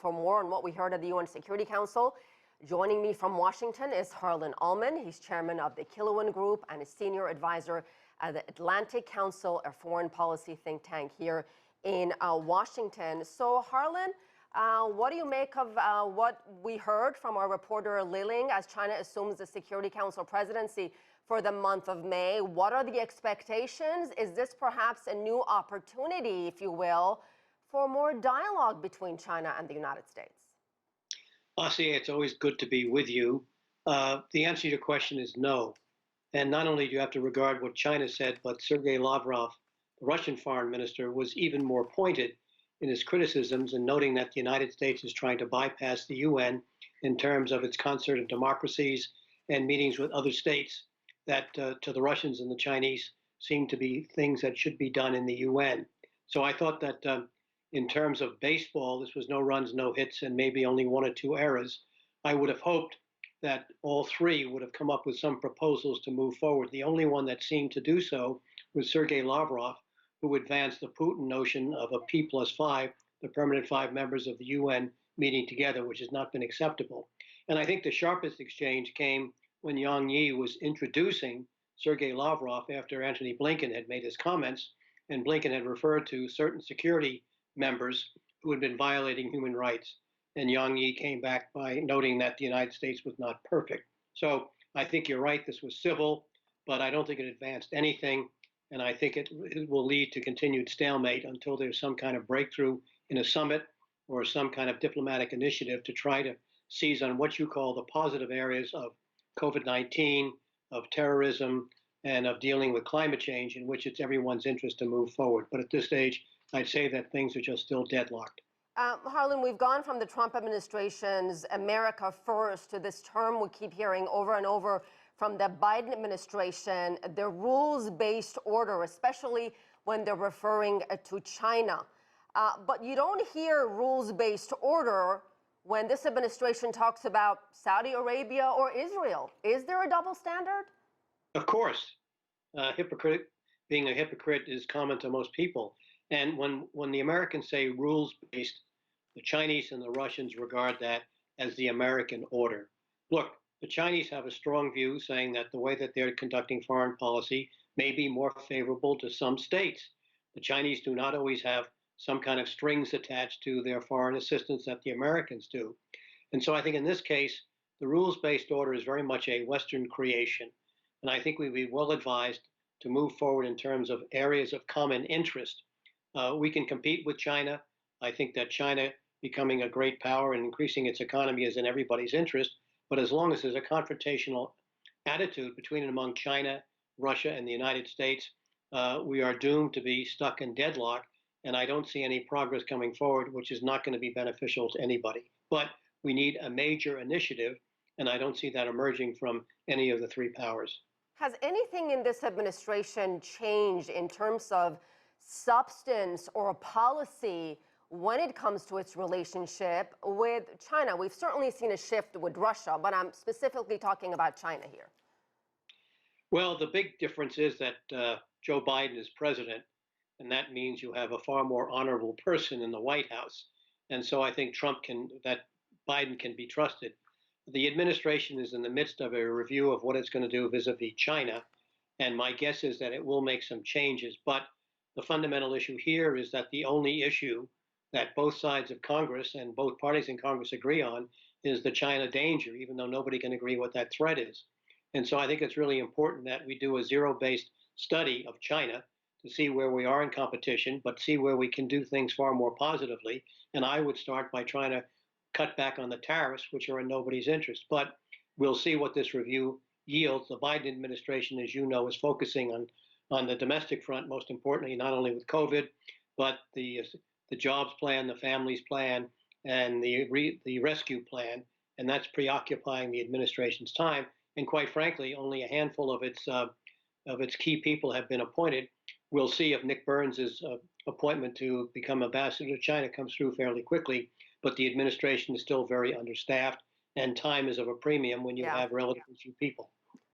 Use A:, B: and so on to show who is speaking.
A: for more on what we heard at the UN Security Council. Joining me from Washington is Harlan Ullman. He's chairman of the Killowen Group and a senior advisor at the Atlantic Council, a foreign policy think tank here in Washington. So, Harlan, what do you make of what we heard from our reporter Liling as China assumes the Security Council presidency for the month of May? What are the expectations? Is this perhaps a new opportunity, if you will, for more dialogue between China and the United States?
B: Asieh, it's always good to be with you. The answer to your question is no. And not only do you have to regard what China said, but Sergei Lavrov, the Russian foreign minister, was even more pointed in his criticisms and noting that the United States is trying to bypass the UN in terms of its concert of democracies and meetings with other states that to the Russians and the Chinese seem to be things that should be done in the UN. So I thought that in terms of baseball, this was no runs, no hits, and maybe only one or two errors. I would have hoped that all three would have come up with some proposals to move forward. The only one that seemed to do so was Sergei Lavrov, who advanced the Putin notion of a P+5, the permanent 5 members of the UN meeting together, which has not been acceptable. And I think the sharpest exchange came when Yang Yi was introducing Sergei Lavrov after Antony Blinken had made his comments, and Blinken had referred to certain security members who had been violating human rights. And Yang Yi came back by noting that the United States was not perfect. So I think you're right, this was civil, but I don't think it advanced anything. And I think it will lead to continued stalemate until there's some kind of breakthrough in a summit or some kind of diplomatic initiative to try to seize on what you call the positive areas of COVID-19, of terrorism, and of dealing with climate change, in which it's everyone's interest to move forward. But at this stage, I'd say that things are just still deadlocked.
A: Harlan, we've gone from the Trump administration's America First to this term we keep hearing over and over from the Biden administration, the rules-based order, especially when they're referring to China. But you don't hear rules-based order when this administration talks about Saudi Arabia or Israel. Is there a double standard?
B: Of course. Being a hypocrite is common to most people. And when the Americans say rules-based, the Chinese and the Russians regard that as the American order. Look, the Chinese have a strong view saying that the way that they're conducting foreign policy may be more favorable to some states. The Chinese do not always have some kind of strings attached to their foreign assistance that the Americans do. And so I think in this case, the rules-based order is very much a Western creation. And I think we'd be well advised to move forward in terms of areas of common interest. We can compete with China. I think that China becoming a great power and increasing its economy is in everybody's interest. But as long as there's a confrontational attitude between and among China, Russia, and the United States, we are doomed to be stuck in deadlock. And I don't see any progress coming forward, which is not going to be beneficial to anybody. But we need a major initiative, and I don't see that emerging from any of the three powers.
A: Has anything in this administration changed in terms of substance or policy when it comes to its relationship with China? We've certainly seen a shift with Russia, but I'm specifically talking about China here.
B: Well, the big difference is that Joe Biden is president, and that means you have a far more honorable person in the White House. And so I think Biden can be trusted. The administration is in the midst of a review of what it's going to do vis-a-vis China, and my guess is that it will make some changes. But the fundamental issue here is that the only issue that both sides of Congress and both parties in Congress agree on is the China danger, even though nobody can agree what that threat is. And so I think it's really important that we do a zero-based study of China to see where we are in competition, but see where we can do things far more positively. And I would start by trying to cut back on the tariffs, which are in nobody's interest. But we'll see what this review yields. The Biden administration, as you know, is focusing on the domestic front, most importantly, not only with COVID, but the jobs plan, the families plan, and the rescue plan. And that's preoccupying the administration's time. And quite frankly, only a handful of its key people have been appointed. We'll see if Nick Burns' appointment to become ambassador to China comes through fairly quickly, but the administration is still very understaffed, and time is of a premium when you have relatively few people.